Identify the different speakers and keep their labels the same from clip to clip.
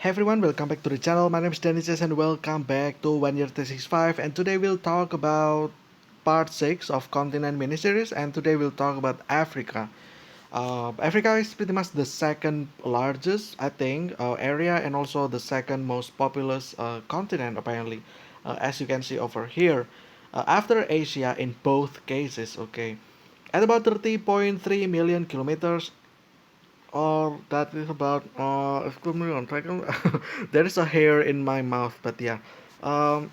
Speaker 1: Hey everyone, welcome back to the channel. My name is Dennis and welcome back to 1 Year 365. And today we'll talk about part 6 of Continent miniseries. And today we'll talk about Africa. Africa is pretty much the second largest, I think, area and also the second most populous continent, apparently, as you can see over here. After Asia in both cases, okay. At about 30.3 million kilometers, that is about excuse me one second. There is a hair in my mouth, but yeah. Um,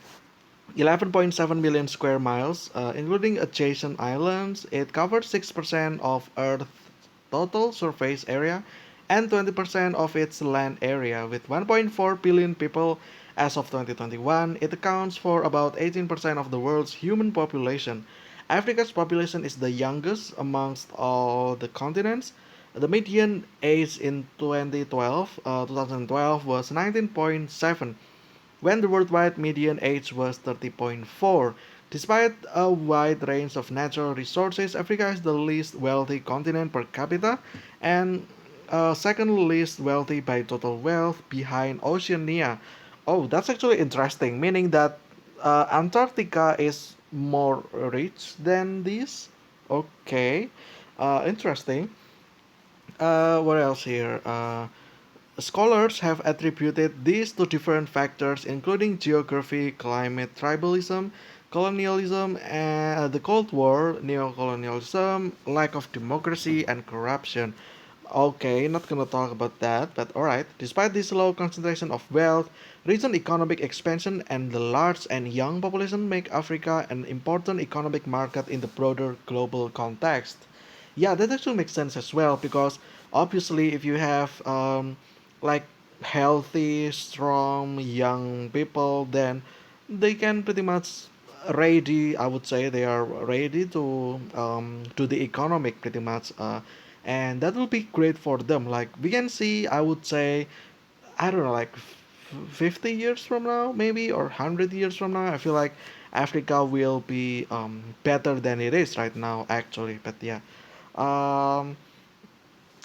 Speaker 1: 11.7 million square miles, including adjacent islands. It covers 6% of Earth's total surface area and 20% of its land area. With 1.4 billion people as of 2021, it accounts for about 18% of the world's human population. Africa's population is the youngest amongst all the continents. The median age in 2012 was 19.7, when the worldwide median age was 30.4. Despite a wide range of natural resources, Africa is the least wealthy continent per capita and second least wealthy by total wealth behind Oceania. Oh, that's actually interesting, meaning that Antarctica is more rich than this. Okay, interesting. What else here? Scholars have attributed these to different factors, including geography, climate, tribalism, colonialism, and the Cold War, neocolonialism, lack of democracy, and corruption. Okay, not gonna talk about that, but alright. Despite this low concentration of wealth, recent economic expansion and the large and young population make Africa an important economic market in the broader global context. Yeah, that actually makes sense as well because obviously, if you have like healthy, strong, young people, then they can pretty much ready. I would say they are ready to the economic pretty much, and that will be great for them. Like we can see, I would say, I don't know, like 50 years from now, maybe, or 100 years from now, I feel like Africa will be better than it is right now, actually. But yeah. Um,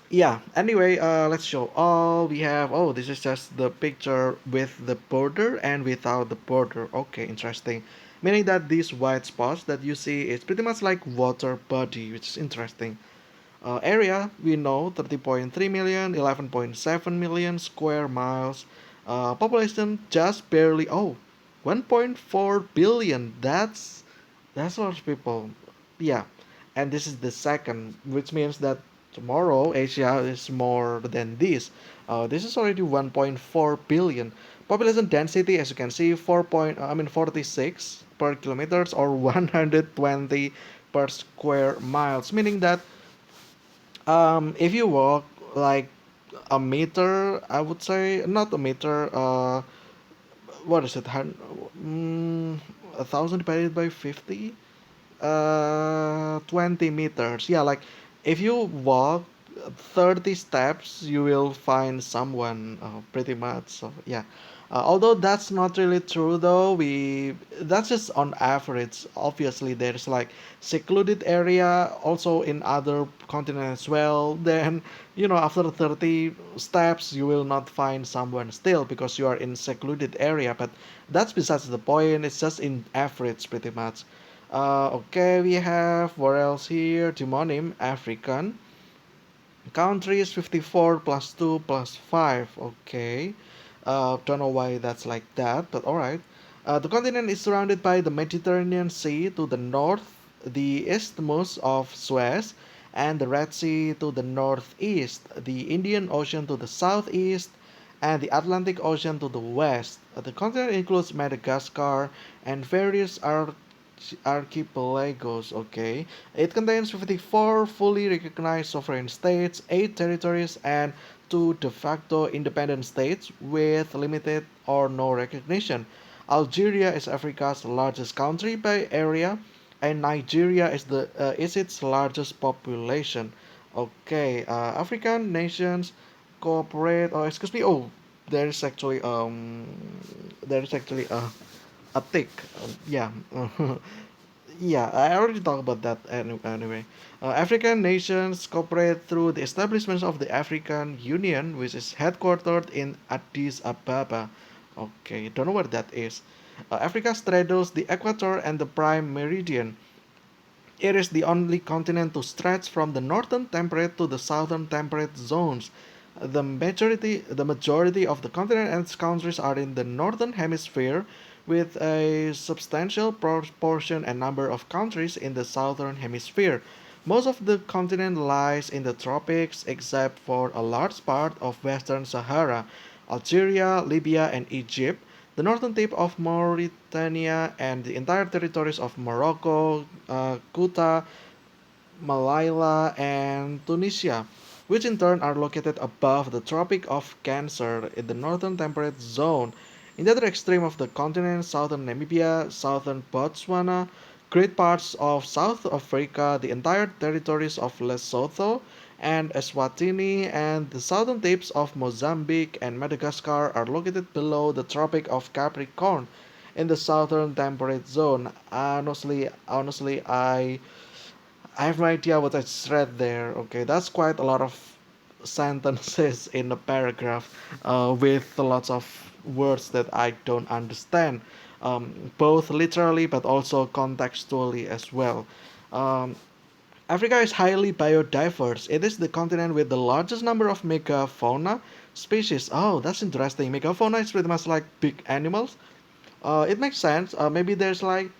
Speaker 1: yeah, anyway, let's show all we have. Oh, this is just the picture with the border and without the border. Okay, interesting. Meaning that these white spots that you see is pretty much like water body, which is interesting. Area, we know 30.3 million, 11.7 million square miles. Population just barely, 1.4 billion. That's a lot of people. Yeah, and this is the second, which means that tomorrow Asia is more than this. This is already 1.4 billion. Population density, as you can see, 46 per kilometers or 120 per square miles, meaning that if you walk like a meter, I would say not a meter. What is it? 1,000 divided by 50. 20 meters. Yeah, like if you walk 30 steps, you will find someone pretty much. So, yeah. Although that's not really true though, we that's just on average. Obviously, there's like secluded area also in other continents as well. Then after 30 steps, you will not find someone still because you are in secluded area. But that's besides the point. It's just in average pretty much. Okay, we have what else here? Demonym African. Country is 54 plus 2 plus 5. Okay. Don't know why that's like that, but alright. The continent is surrounded by the Mediterranean Sea to the north, the isthmus of Suez, and the Red Sea to the northeast, the Indian Ocean to the southeast, and the Atlantic Ocean to the west. The continent includes Madagascar and various archipelagos. Okay, it contains 54 fully recognized sovereign states, 8 territories, and 2 de facto independent states with limited or no recognition. Algeria is Africa's largest country by area, and Nigeria is its largest population. Okay, African nations cooperate. Oh, excuse me. Oh, there is actually there is actually a tick. Yeah. Yeah, I already talked about that anyway. African nations cooperate through the establishment of the African Union, which is headquartered in Addis Ababa. Okay, don't know what that is. Africa straddles the equator and the prime meridian. It is the only continent to stretch from the northern temperate to the southern temperate zones. The majority of the continent and its countries are in the northern hemisphere, with a substantial proportion and number of countries in the southern hemisphere. Most of the continent lies in the tropics, except for a large part of Western Sahara, Algeria, Libya, and Egypt, the northern tip of Mauritania, and the entire territories of Morocco, Kuta, Malaya, and Tunisia, which in turn are located above the Tropic of Cancer in the northern temperate zone. In the other extreme of the continent, southern Namibia, southern Botswana, great parts of South Africa, the entire territories of Lesotho and Eswatini, and the southern tips of Mozambique and Madagascar are located below the Tropic of Capricorn in the southern temperate zone. Honestly, I have no idea what I just read there. Okay, that's quite a lot of sentences in a paragraph, with lots of words that I don't understand, both literally but also contextually as well. Um, Africa is highly biodiverse. It is the continent with the largest number of megafauna species. Oh, that's interesting. Megafauna is pretty much like big animals. It makes sense. Maybe there's like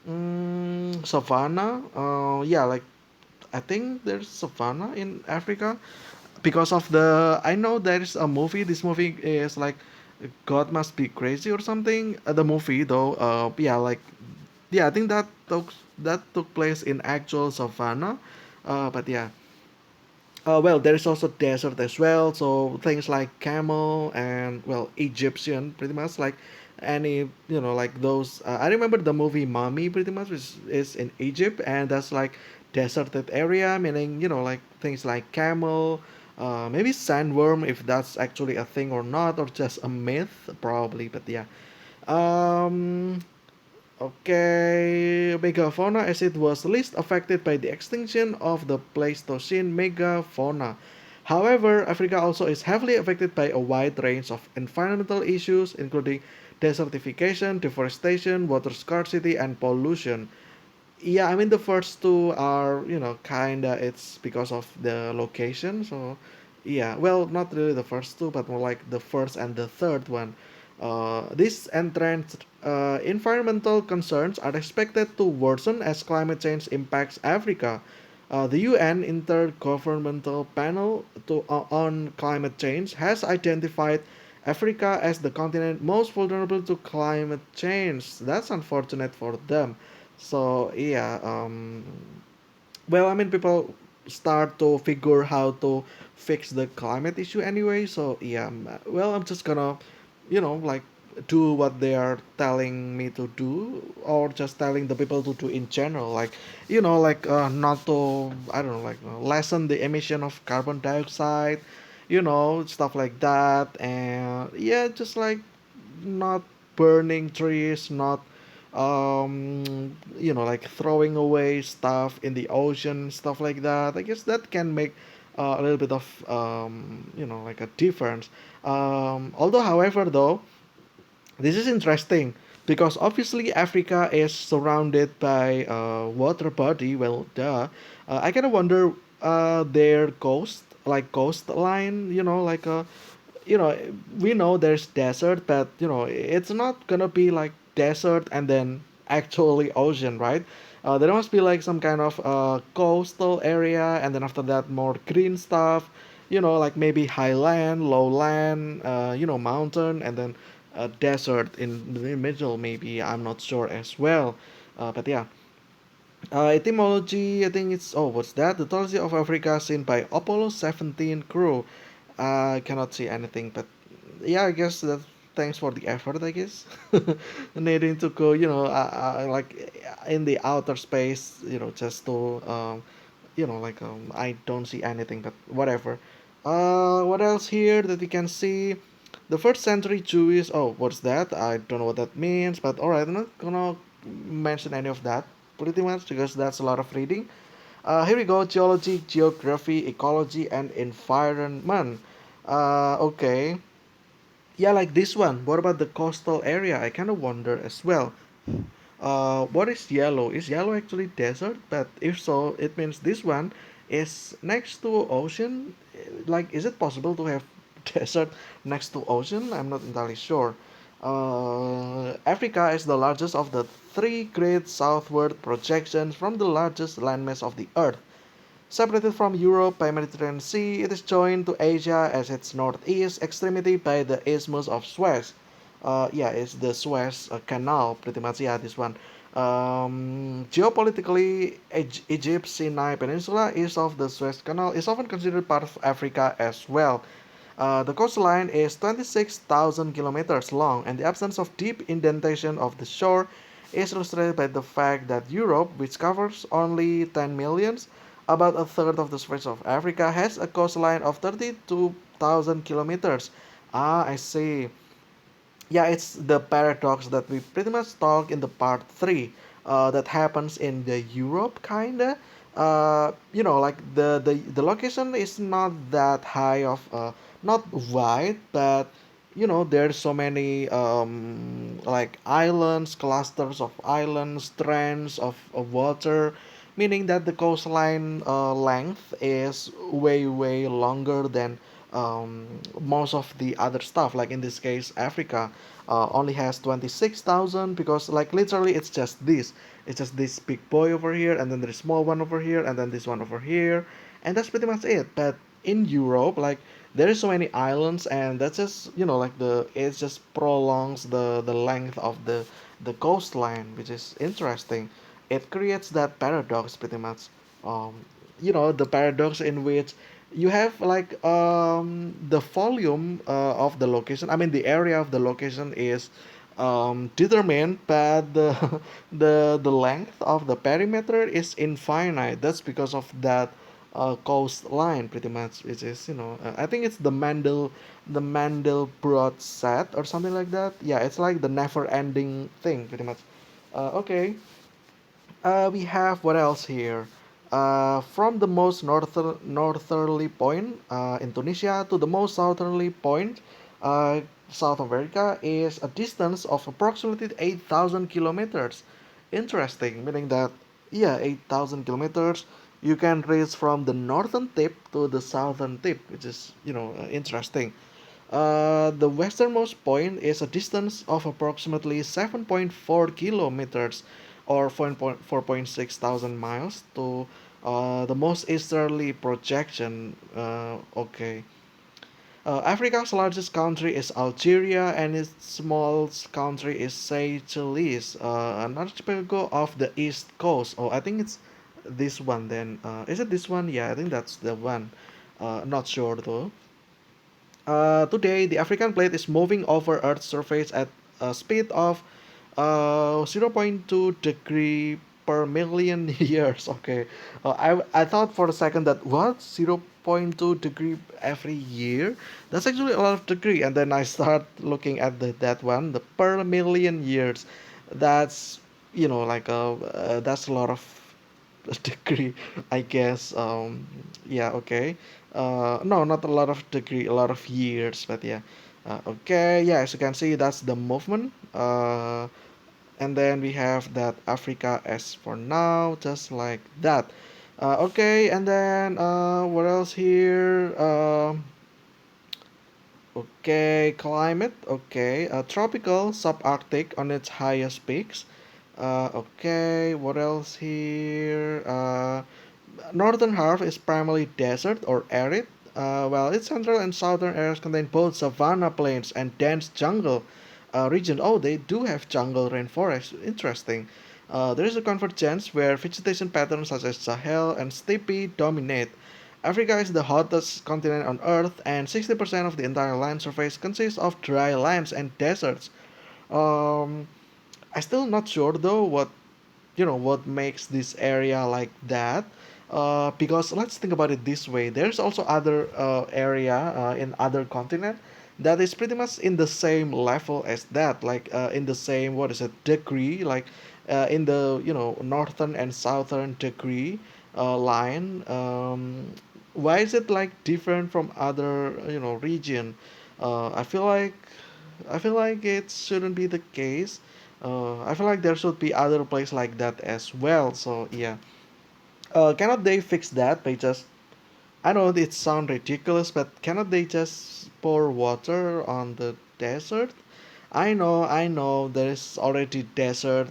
Speaker 1: savanna. Yeah, like I think there's savanna in Africa because of the. I know there is a movie. This movie is like God Must Be Crazy or something. The movie though. Yeah, like yeah. I think that took place in actual savanna. But yeah. Well, there is also desert as well. So things like camel and well Egyptian, pretty much like any like those. I remember the movie Mummy, pretty much, which is in Egypt, and that's like deserted area, meaning like things like camel, maybe sandworm, if that's actually a thing or not, or just a myth, probably. But yeah. Um, Okay, megafauna as it was least affected by the extinction of the Pleistocene megafauna. However, Africa also is heavily affected by a wide range of environmental issues, including desertification, deforestation, water scarcity, and pollution. Yeah, I mean the first two are kinda it's because of the location. So yeah, well, not really the first two, but more like the first and the third one. These entrenched environmental concerns are expected to worsen as climate change impacts Africa. The UN Intergovernmental Panel on Climate Change has identified Africa as the continent most vulnerable to climate change. That's unfortunate for them. So yeah, well, I mean, people start to figure how to fix the climate issue anyway. So yeah, well, I'm just gonna, like do what they are telling me to do, or just telling the people to do in general. Like, like not to, I don't know, like lessen the emission of carbon dioxide, stuff like that, and yeah, just like not burning trees, not like throwing away stuff in the ocean, stuff like that. I guess that can make a little bit of like a difference. Although, however, though, this is interesting because obviously Africa is surrounded by water body. Well, duh. I kind of wonder their coastline. Like you know we know there's desert, but it's not gonna be like desert and then actually ocean, right? There must be like some kind of coastal area, and then after that more green stuff, like maybe highland, lowland, mountain, and then desert in the middle, maybe. I'm not sure as well. But yeah. Etymology, I think it's, oh, what's that? The Mythology of Africa seen by Apollo 17 crew. I cannot see anything, but yeah, I guess that thanks for the effort, I guess. Needing to go, like in the outer space, just to, like, I don't see anything, but whatever. What else here that we can see? The first century Jewish, oh, what's that? I don't know what that means, but alright, I'm not gonna mention any of that pretty much because that's a lot of reading. Here we go: geology, geography, ecology, and environment. Okay, yeah, like this one. What about the coastal area? I kind of wonder as well. What is yellow? Is yellow actually desert? But if so, it means this one is next to ocean. Like, is it possible to have desert next to ocean? I'm not entirely sure. Africa is the largest of the three great southward projections from the largest landmass of the Earth. Separated from Europe by Mediterranean Sea, it is joined to Asia as its northeast extremity by the Isthmus of Suez. Yeah, it's the Suez Canal, pretty much. Yeah, this one. Geopolitically, Egypt's Sinai Peninsula, east of the Suez Canal, is often considered part of Africa as well. The coastline is 26,000 kilometers long, and the absence of deep indentation of the shore is illustrated by the fact that Europe, which covers only 10 millions, about a third of the surface of Africa, has a coastline of 32,000 kilometers. Ah, I see. Yeah, it's the paradox that we pretty much talk in the part 3 that happens in the Europe kinda. Like the location is not that high of not wide, but there's so many like islands, clusters of islands, strands of water, meaning that the coastline length is way longer than most of the other stuff. Like in this case, Africa only has 26,000 because like literally it's just this big boy over here, and then there's small one over here, and then this one over here, and that's pretty much it. But in Europe, like there is so many islands, and that's just like the it just prolongs the length of the coastline, which is interesting. It creates that paradox pretty much. um the paradox in which you have like the volume of the location. I mean, the area of the location is determined, but the the length of the perimeter is infinite. That's because of that coastline, pretty much, which is I think it's the Mandelbrot set or something like that. Yeah, it's like the never-ending thing, pretty much. Okay. We have what else here? From the most northerly point in Tunisia to the most southerly point, uh, South America, is a distance of approximately 8,000 kilometers. Interesting, meaning that, yeah, 8,000 kilometers you can reach from the northern tip to the southern tip, which is, interesting. The westernmost point is a distance of approximately 7.4 kilometers or 4.6 thousand miles to the most easterly projection. Okay. Africa's largest country is Algeria, and its smallest country is Seychelles, an archipelago of the east coast. Oh, I think it's this one then. Is it this one? Yeah, I think that's the one. Not sure though. Today, the African plate is moving over Earth's surface at a speed of zero point 0.2 degree per million years. Okay, I thought for a second that what 0.2 degree every year? That's actually a lot of degree. And then I start looking at that one, the per million years. That's like that's a lot of degree, I guess. Yeah, okay. No, not a lot of degree, a lot of years, but yeah. Okay, yeah, as you can see, that's the movement. And then we have that Africa as for now, just like that. Okay, and then what else here? Okay, climate. Okay, tropical, subarctic on its highest peaks. Okay, what else here? Northern half is primarily desert or arid, while its central and southern areas contain both savanna plains and dense jungle region. Oh, they do have jungle rainforest. Interesting. There is a convergence where vegetation patterns such as Sahel and steppe dominate. Africa is the hottest continent on Earth, and 60% of the entire land surface consists of dry lands and deserts. Um, I still not sure though what makes this area like that. Because let's think about it this way: there's also other area in other continent that is pretty much in the same level as that, like in the same, what is it, degree, like in the, northern and southern degree line. Why is it like different from other, region? I feel like it shouldn't be the case. I feel like there should be other place like that as well. So yeah, cannot they fix that by just, I know it sounds ridiculous, but cannot they just pour water on the desert? I know, there is already desert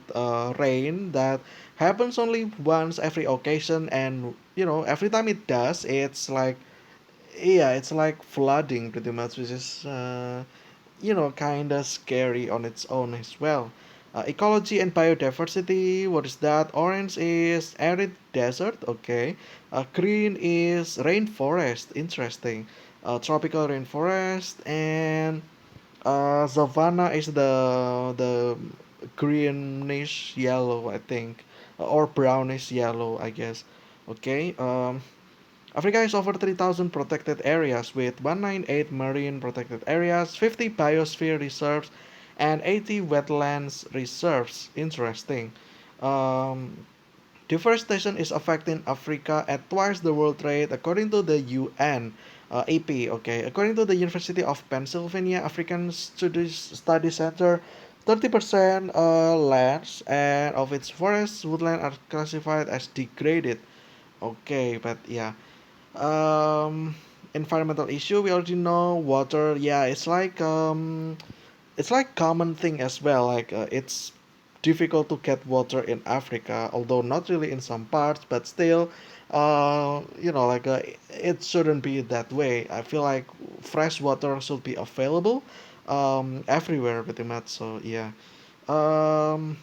Speaker 1: rain that happens only once every occasion, and every time it does, it's like, yeah, it's like flooding pretty much, which is kind of scary on its own as well. Ecology and biodiversity, what is that? Orange is arid desert, okay. Green is rainforest, interesting. Tropical rainforest, and savanna is the greenish yellow, I think, or brownish yellow, I guess. Okay. Africa has over 3,000 protected areas with 198 marine protected areas, 50 biosphere reserves, and 80 wetlands reserves. Interesting. Um, Deforestation is affecting Africa at twice the world rate, according to the UN. AP, okay. According to the University of Pennsylvania African Study Center, 30% lands and of its forests woodland are classified as degraded. Okay, but yeah, um environmental issue, we already know. Water, yeah, it's like common thing as well, like it's difficult to get water in Africa, although not really in some parts, but still, like it shouldn't be that way. I feel like fresh water should be available everywhere pretty much. So yeah. um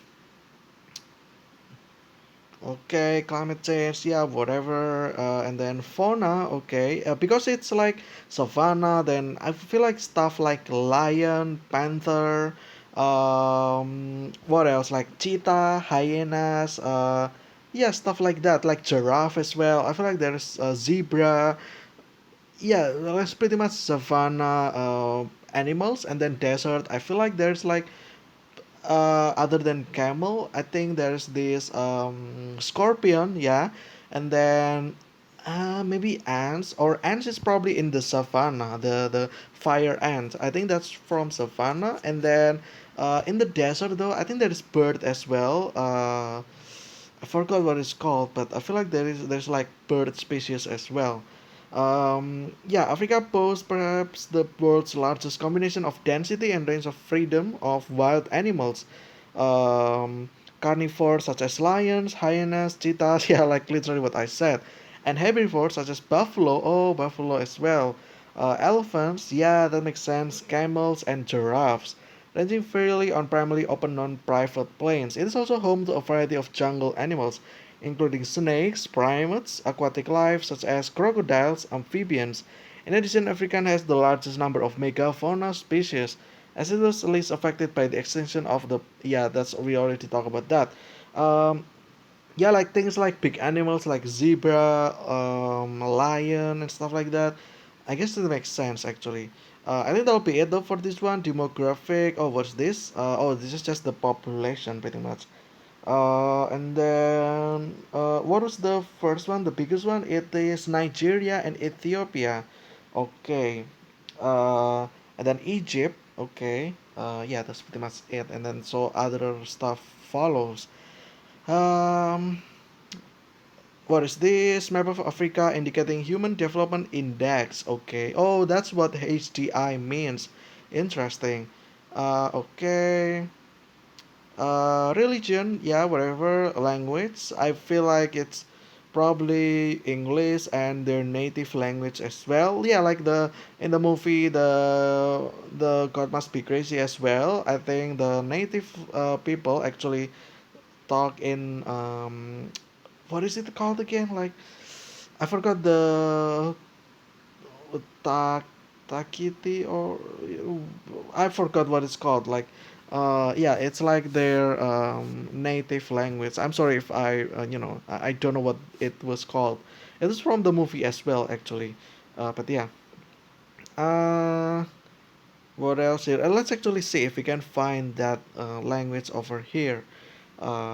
Speaker 1: Okay, climate change, yeah, whatever. And then fauna, okay. Because it's like savanna, then I feel like stuff like lion, panther, what else? Like cheetah, hyenas, yeah, stuff like that. Like giraffe as well. I feel like there's zebra. Yeah, that's pretty much savanna animals. And then desert, I feel like there's like other than camel, I think there's this scorpion, yeah, and then maybe ants, or ants is probably in the savannah, the fire ant. I think that's from savannah, and then in the desert though, I think there is bird as well. I forgot what it's called, but I feel like there's like bird species as well. Yeah, Africa boasts perhaps the world's largest combination of density and range of freedom of wild animals. Carnivores such as lions, hyenas, cheetahs, yeah, like literally what I said, and herbivores such as buffalo, oh, buffalo as well. Elephants, yeah, that makes sense. Camels and giraffes, ranging fairly on primarily open non-private plains. It is also home to a variety of jungle animals, including snakes, primates, aquatic life such as crocodiles, amphibians. In addition, Africa has the largest number of megafauna species, as it was least affected by the extinction of the, yeah, that's, we already talked about that. Um, yeah, like things like big animals like zebra, lion, and stuff like that. I guess that makes sense actually. I think that'll be it though for this one. Demographic. Oh, what's this? Oh, this is just the population pretty much. And then what was the first one? The biggest one? It is Nigeria and Ethiopia. Okay. Uh, and then Egypt. Okay. Yeah, that's pretty much it. And then so other stuff follows. Um, what is this? Map of Africa indicating Human Development Index. Okay. Oh, that's what HDI means. Interesting. Okay. Religion, yeah, whatever. Language, I feel like it's probably English and their native language as well. Yeah, like the in the movie, the God Must Be Crazy as well. I think the native people actually talk in what is it called again? Like I forgot the tak takiti, or I forgot what it's called. Like yeah, it's like their native language. I'm sorry if I don't know what it was called. It is from the movie as well actually. But yeah. uh What else here? Let's actually see if we can find that language over here.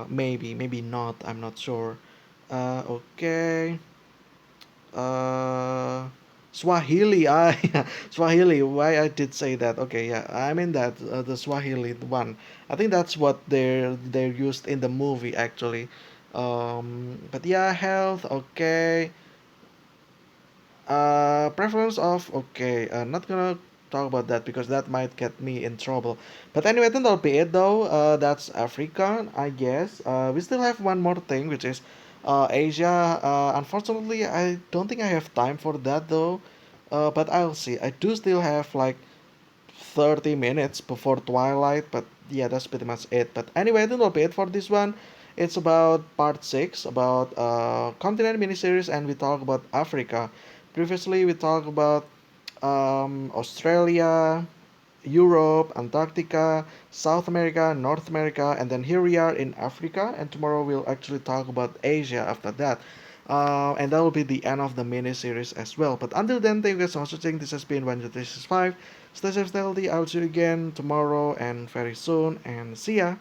Speaker 1: Maybe, maybe not. I'm not sure. Okay. Uh, Swahili. Swahili. Why I did say that? Okay, yeah. I mean that the Swahili one. I think that's what they're used in the movie actually. But yeah, health. Okay. Preference of okay. Not gonna talk about that because that might get me in trouble. But anyway, I think that'll be it though. That's Africa, I guess. We still have one more thing, which is Asia. Unfortunately, I don't think I have time for that though. But I'll see. I do still have like 30 minutes before twilight, but yeah, that's pretty much it. But anyway, I think that'll be it for this one. It's about part 6 about continent miniseries, and we talk about Africa. Previously we talked about Australia, Europe, Antarctica, South America, North America, and then here we are in Africa. And tomorrow we'll actually talk about Asia after that. And that will be the end of the mini series as well. But until then, thank you guys so much for watching. This has been One 5. Stay safe, stay healthy. I'll see you again tomorrow and very soon. And see ya.